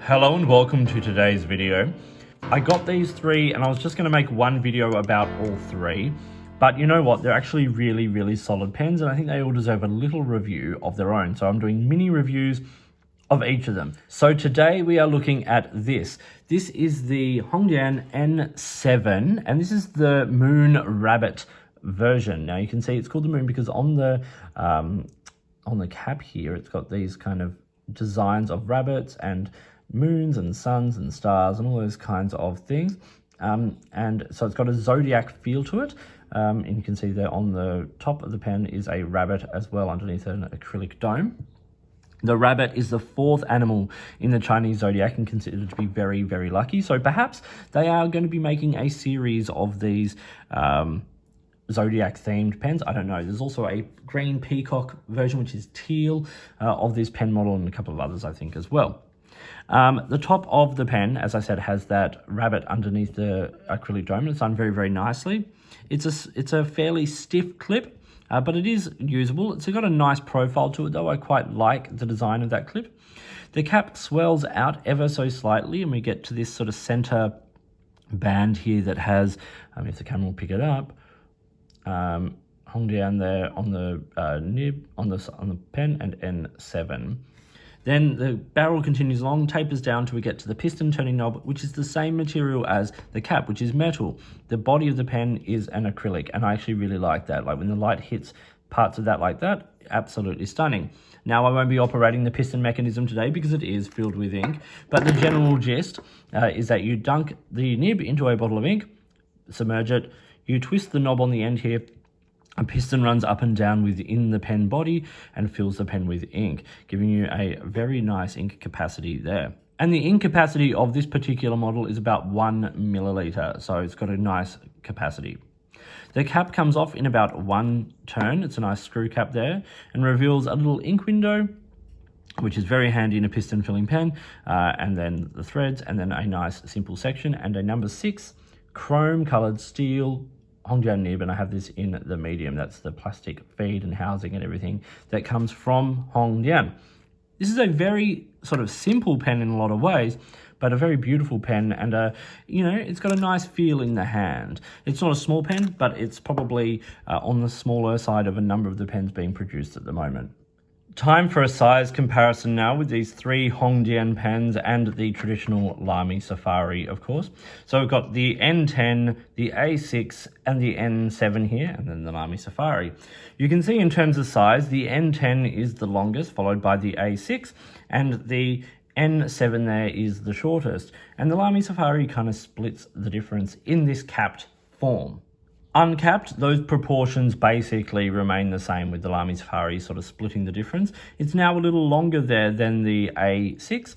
Hello and welcome to today's video. I got these three and I was just going to make one video about all three, but you know what, they're actually really solid pens and I think they all deserve a little review of their own. So I'm doing mini reviews of each of them. So today we are looking at this. This is the Hongdian N7 and this is the Moon Rabbit version. Now you can see it's called the Moon because on the cap here it's got these kind of designs of rabbits and moons and suns and stars and all those kinds of things, and so it's got a zodiac feel to it, and you can see there on the top of the pen is a rabbit as well underneath an acrylic dome. The rabbit is the fourth animal in the Chinese zodiac and considered to be very lucky, so perhaps they are going to be making a series of these zodiac themed pens. I don't know. There's also a green peacock version which is teal of this pen model, and a couple of others I think as well. The top of the pen, as I said, has that rabbit underneath the acrylic dome. It's done very nicely. It's a fairly stiff clip, but it is usable. It's got a nice profile to it, though. I quite like the design of that clip. The cap swells out ever so slightly, and we get to this sort of center band here that has, if the camera will pick it up, Hongdian there on the nib, on the pen, and N7. Then the barrel continues along, tapers down till we get to the piston turning knob, which is the same material as the cap, which is metal. The body of the pen is an acrylic, and I actually really like that. Like when the light hits parts of that like that, absolutely stunning. Now I won't be operating the piston mechanism today because it is filled with ink, but the general gist is that you dunk the nib into a bottle of ink, submerge it, you twist the knob on the end here, a piston runs up and down within the pen body and fills the pen with ink, giving you a very nice ink capacity there. And the ink capacity of this particular model is about 1 milliliter, so it's got a nice capacity. The cap comes off in about one turn. It's a nice screw cap there and reveals a little ink window, which is very handy in a piston filling pen, and then the threads, and then a nice simple section and a number 6 chrome colored steel Hongdian nib, and I have this in the medium. That's the plastic feed and housing and everything that comes from Hongdian. This is a very sort of simple pen in a lot of ways, but a very beautiful pen, and it's got a nice feel in the hand. It's not a small pen, but it's probably on the smaller side of a number of the pens being produced at the moment. Time for a size comparison now with these three Hongdian pens and the traditional Lamy Safari, of course. So we've got the N10, the A6, and the N7 here, and then the Lamy Safari. You can see in terms of size, the N10 is the longest, followed by the A6, and the N7 there is the shortest. And the Lamy Safari kind of splits the difference in this capped form. Uncapped, those proportions basically remain the same, with the Lamy Safari sort of splitting the difference. It's now a little longer there than the A6.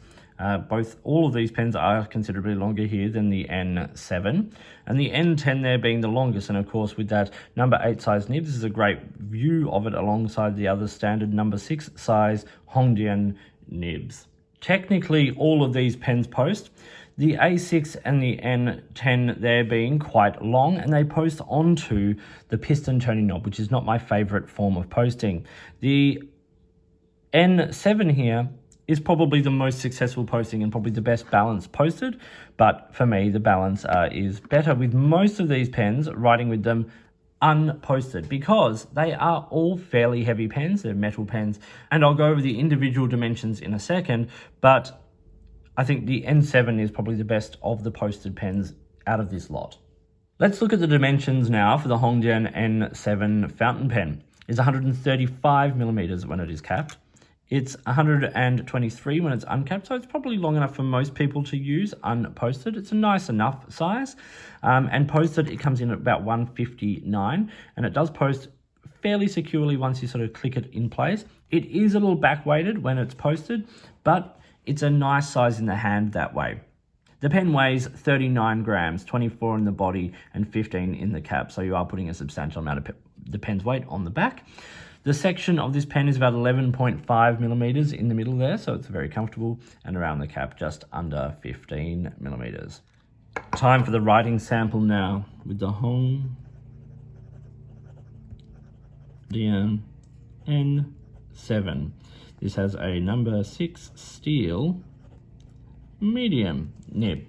All of these pens are considerably longer here than the N7, and the N10 there being the longest. And of course, with that number 8 size nib, this is a great view of it alongside the other standard number 6 size Hongdian nibs. Technically, all of these pens post. The A6 and the N10 there being quite long, and they post onto the piston turning knob, which is not my favorite form of posting. The N7 here is probably the most successful posting and probably the best balance posted, but for me the balance is better with most of these pens writing with them unposted, because they are all fairly heavy pens. They're metal pens, and I'll go over the individual dimensions in a second, but I think the N7 is probably the best of the posted pens out of this lot. Let's look at the dimensions now for the Hongdian N7 fountain pen. It's 135 millimeters when it is capped. It's 123 when it's uncapped, so it's probably long enough for most people to use unposted. It's a nice enough size, and posted it comes in at about 159, and it does post fairly securely once you sort of click it in place. It is a little back weighted when it's posted, but it's a nice size in the hand that way. The pen weighs 39 grams, 24 in the body and 15 in the cap, so you are putting a substantial amount of the pen's weight on the back. The section of this pen is about 11.5 millimeters in the middle there, so it's very comfortable, and around the cap just under 15 millimeters. Time for the writing sample now with the Hongdian N7. This has a number 6 steel medium nib.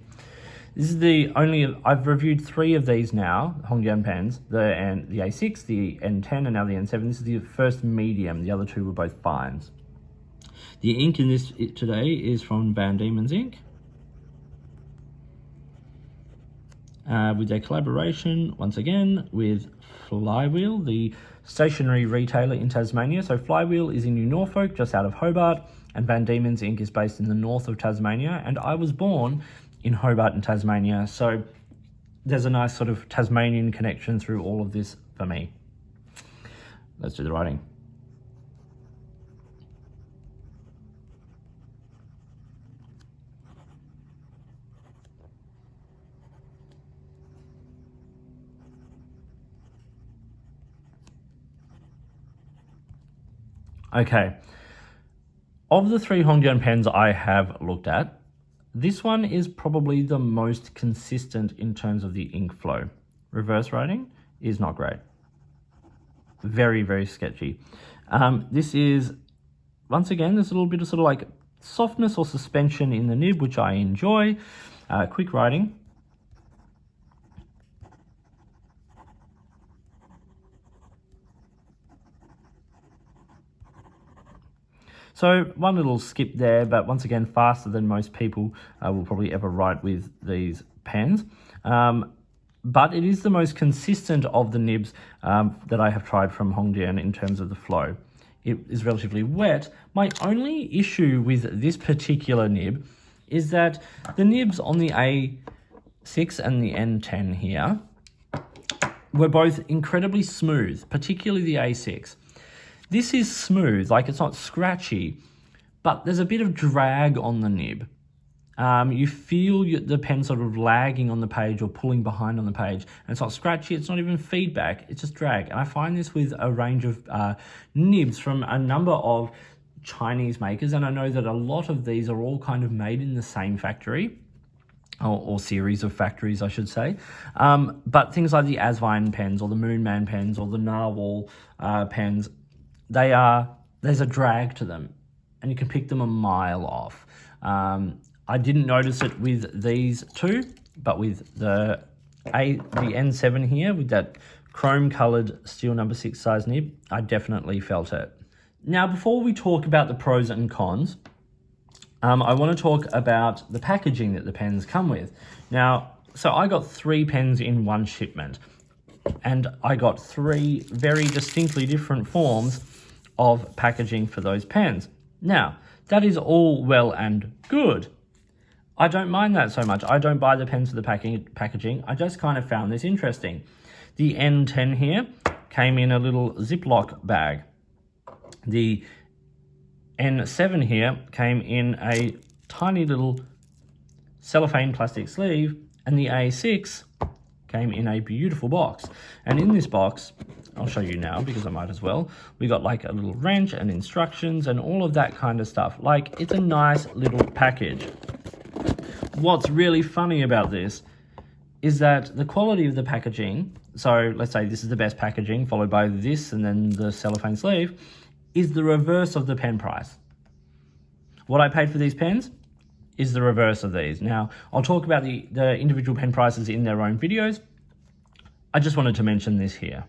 This is the only, I've reviewed 3 of these now, Hongdian pens, the A6, the N10, and now the N7. This is the first medium, the other 2 were both fines. The ink in this today is from Van Diemen's ink. With their collaboration, once again, with Flywheel, the stationery retailer in Tasmania. So Flywheel is in New Norfolk, just out of Hobart, and Van Diemen's ink is based in the north of Tasmania, and I was born in Hobart in Tasmania, so there's a nice sort of Tasmanian connection through all of this for me. Let's do the writing. Okay, of the 3 Hongdian pens I have looked at, this one is probably the most consistent in terms of the ink flow. Reverse writing is not great. Very, very sketchy. This is, once again, there's a little bit of sort of like softness or suspension in the nib, which I enjoy. Quick writing. So one little skip there, but once again, faster than most people will probably ever write with these pens. But it is the most consistent of the nibs that I have tried from Hongdian in terms of the flow. It is relatively wet. My only issue with this particular nib is that the nibs on the A6 and the N10 here were both incredibly smooth, particularly the A6. This is smooth, like it's not scratchy, but there's a bit of drag on the nib. You feel the pen sort of lagging on the page or pulling behind on the page. And it's not scratchy, it's not even feedback, it's just drag. And I find this with a range of nibs from a number of Chinese makers, and I know that a lot of these are all kind of made in the same factory. Or series of factories, I should say. But things like the Asvine pens or the Moonman pens or the Narwhal pens, there's a drag to them and you can pick them a mile off. I didn't notice it with these 2, but with the N7 here, with that chrome coloured steel number 6 size nib, I definitely felt it. Now, before we talk about the pros and cons, I want to talk about the packaging that the pens come with. Now, so I got 3 pens in one shipment, and I got 3 very distinctly different forms of packaging for those pens. Now, that is all well and good. I don't mind that so much. I don't buy the pens for the packaging. I just kind of found this interesting. The N10 here came in a little Ziploc bag. The N7 here came in a tiny little cellophane plastic sleeve, and the A6 came in a beautiful box. And in this box, I'll show you now because I might as well, we got like a little wrench and instructions and all of that kind of stuff. Like, it's a nice little package. What's really funny about this is that the quality of the packaging, so let's say this is the best packaging, followed by this and then the cellophane sleeve, is the reverse of the pen price. What I paid for these pens is the reverse of these. Now, I'll talk about the individual pen prices in their own videos. I just wanted to mention this here.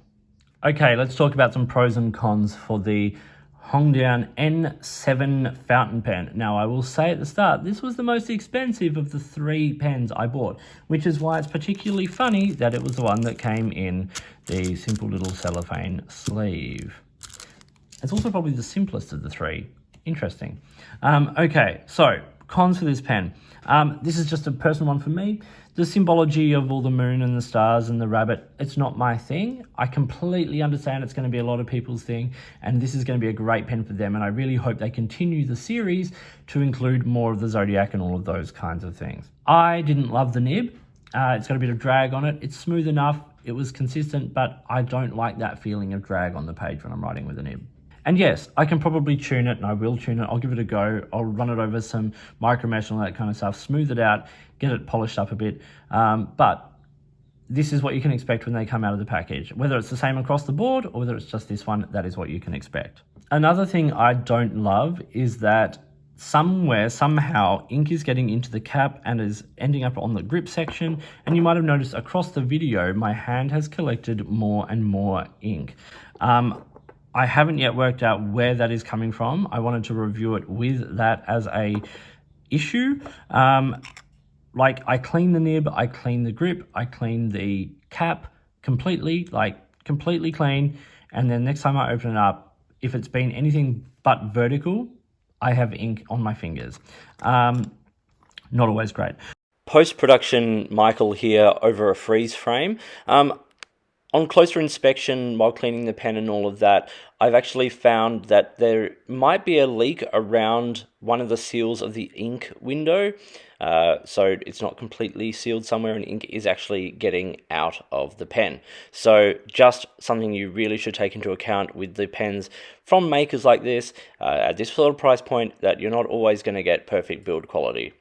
Okay, let's talk about some pros and cons for the Hongdian N7 fountain pen. Now, I will say at the start, this was the most expensive of the 3 pens I bought, which is why it's particularly funny that it was the one that came in the simple little cellophane sleeve. It's also probably the simplest of the 3. Interesting. Okay, so cons for this pen. This is just a personal one for me. The symbology of all the moon and the stars and the rabbit, it's not my thing. I completely understand it's going to be a lot of people's thing, and this is going to be a great pen for them, and I really hope they continue the series to include more of the zodiac and all of those kinds of things. I didn't love the nib. It's got a bit of drag on it. It's smooth enough. It was consistent, but I don't like that feeling of drag on the page when I'm writing with a nib. And yes, I can probably tune it, and I will tune it. I'll give it a go. I'll run it over some micro mesh and all that kind of stuff, smooth it out, get it polished up a bit. But this is what you can expect when they come out of the package. Whether it's the same across the board or whether it's just this one, that is what you can expect. Another thing I don't love is that somewhere, somehow, ink is getting into the cap and is ending up on the grip section. And you might have noticed across the video, my hand has collected more and more ink. I haven't yet worked out where that is coming from. I wanted to review it with that as a issue. Like, I clean the nib, I clean the grip, I clean the cap completely, like completely clean. And then next time I open it up, if it's been anything but vertical, I have ink on my fingers. Not always great. Post-production, Michael here over a freeze frame. On closer inspection, while cleaning the pen and all of that, I've actually found that there might be a leak around one of the seals of the ink window. So it's not completely sealed somewhere and ink is actually getting out of the pen. So just something you really should take into account with the pens from makers like this, at this sort of price point, that you're not always going to get perfect build quality.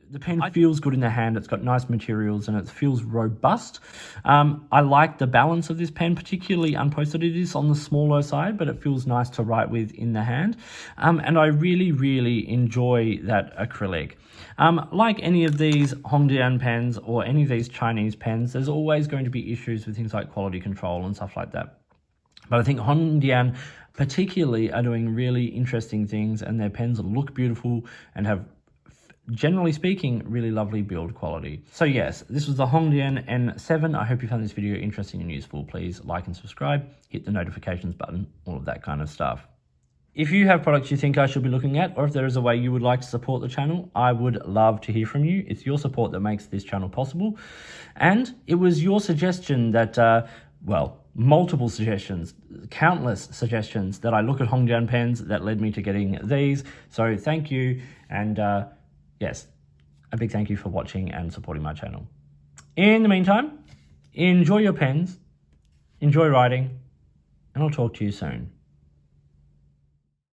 The pen feels good in the hand, it's got nice materials and it feels robust. I like the balance of this pen, particularly unposted. It is on the smaller side, but it feels nice to write with in the hand. And I really, really enjoy that acrylic. Like any of these Hongdian pens or any of these Chinese pens, there's always going to be issues with things like quality control and stuff like that. But I think Hongdian particularly are doing really interesting things, and their pens look beautiful and have, generally speaking, really lovely build quality. So yes, this was the Hongdian N7. I hope you found this video interesting and useful. Please like and subscribe, hit the notifications button, all of that kind of stuff. If you have products you think I should be looking at, or if there is a way you would like to support the channel, I would love to hear from you. It's your support that makes this channel possible. And it was your suggestion that, well, multiple suggestions, countless suggestions, that I look at Hongdian pens that led me to getting these. So thank you. And yes, a big thank you for watching and supporting my channel. In the meantime, enjoy your pens, enjoy writing, and I'll talk to you soon.